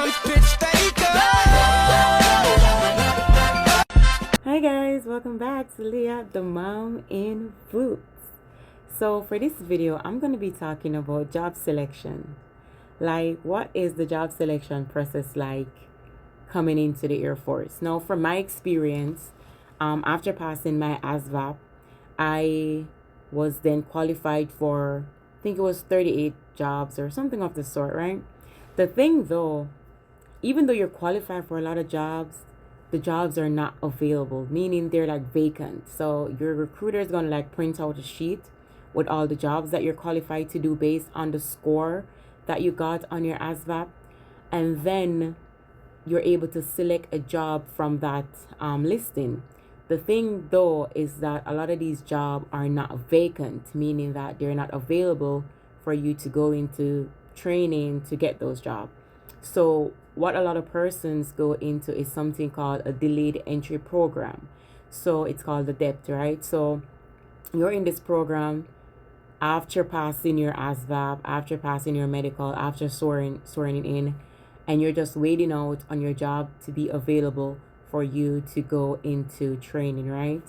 Hi guys, welcome back to Leah, the mom in boots. So for this video, I'm going to be talking about job selection. Like, what is the job selection process like coming into the Air Force? Now, from my experience, after passing my Asvab, I was then qualified for, I think it was 38 jobs or something of the sort, right? The thing though, even though you're qualified for a lot of jobs, the jobs are not available, meaning they're like vacant. So your recruiter is gonna like print out a sheet with all the jobs that you're qualified to do based on the score that you got on your ASVAB, and then you're able to select a job from that listing. The thing though is that a lot of these jobs are not vacant, meaning that they're not available for you to go into training to get those jobs. So what a lot of persons go into is something called a delayed entry program. So it's called the DEPT, right? So you're in this program after passing your ASVAB, after passing your medical, after swearing in, and you're just waiting out on your job to be available for you to go into training, right?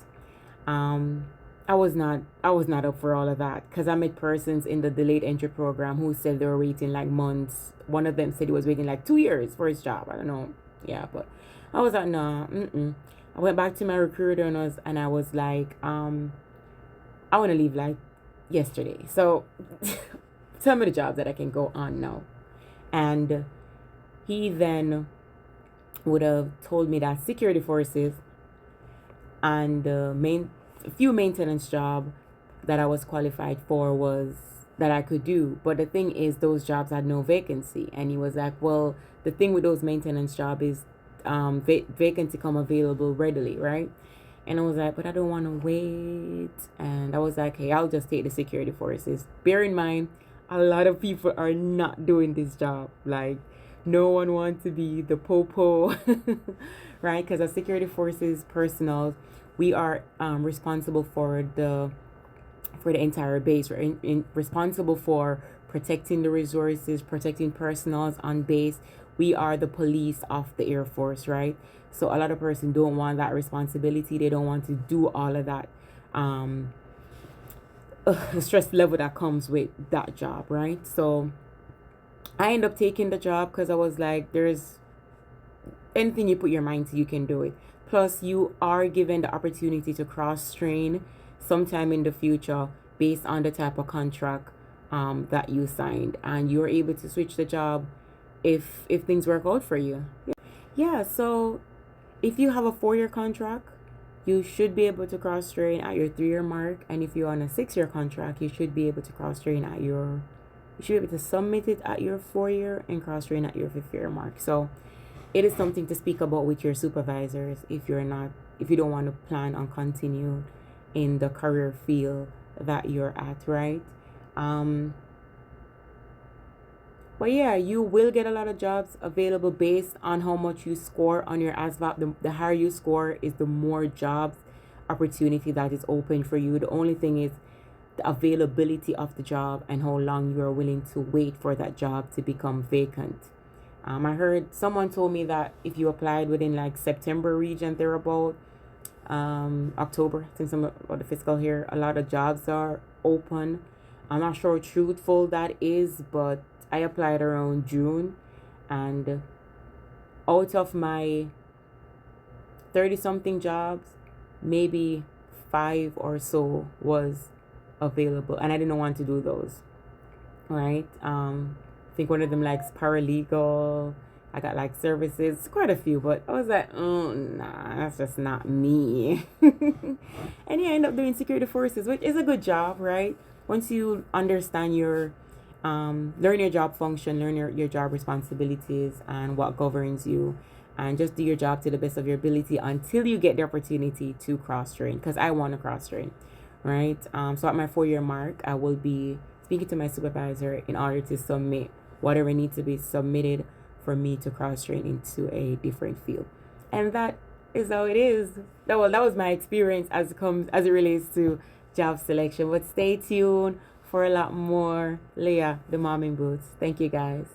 I was not up for all of that, because I met persons in the delayed entry program who said they were waiting like months. One of them said he was waiting like 2 years for his job. I don't know. Yeah, but I was like, nah, I went back to my recruiter and I was like, I want to leave like yesterday. So tell me the jobs that I can go on now. And he then would have told me that security forces and a few maintenance job that I was qualified for was that I could do. But the thing is, those jobs had no vacancy. And he was like, well, the thing with those maintenance job is vacancy come available readily, right? And I was like, but I don't want to wait. And I was like, hey, I'll just take the security forces. Bear in mind, a lot of people are not doing this job. Like, no one wants to be the popo, right? Because as security forces personnel, we are responsible for the entire base. We're responsible for protecting the resources, protecting personnel on base. We are the police of the Air Force, right? So a lot of persons don't want that responsibility. They don't want to do all of that stress level that comes with that job, right? So I end up taking the job because I was like, there's anything you put your mind to, you can do it. Plus, you are given the opportunity to cross-train sometime in the future based on the type of contract that you signed. And you're able to switch the job if things work out for you. Yeah, so if you have a 4-year contract, you should be able to cross-train at your 3-year mark. And if you're on a 6-year contract, you should be able to cross-train at you should be able to submit it at your 4-year and cross-train at your 5th-year mark. So it is something to speak about with your supervisors if you don't want to plan on continue in the career field that you're at, right? But yeah, you will get a lot of jobs available based on how much you score on your ASVAB. The higher you score is the more jobs opportunity that is open for you. The only thing is the availability of the job and how long you are willing to wait for that job to become vacant. I heard someone told me that if you applied within like September region, they're about October, since I'm about the fiscal here, a lot of jobs are open. I'm not sure how truthful that is, but I applied around June, and out of my 30 something jobs, maybe 5 or so was available, and I didn't want to do those, right? I think one of them likes paralegal. I got like services, quite a few, but I was like, oh nah, that's just not me. And yeah, I end up doing security forces, which is a good job, right? Once you understand your learn your job function, learn your job responsibilities and what governs you, and just do your job to the best of your ability until you get the opportunity to cross train, because I want to cross train, right? So at my 4-year mark, I will be speaking to my supervisor in order to submit whatever needs to be submitted for me to cross train into a different field. And that is how it is. That was my experience as it relates to job selection. But stay tuned for a lot more. Leah, the mom in boots. Thank you guys.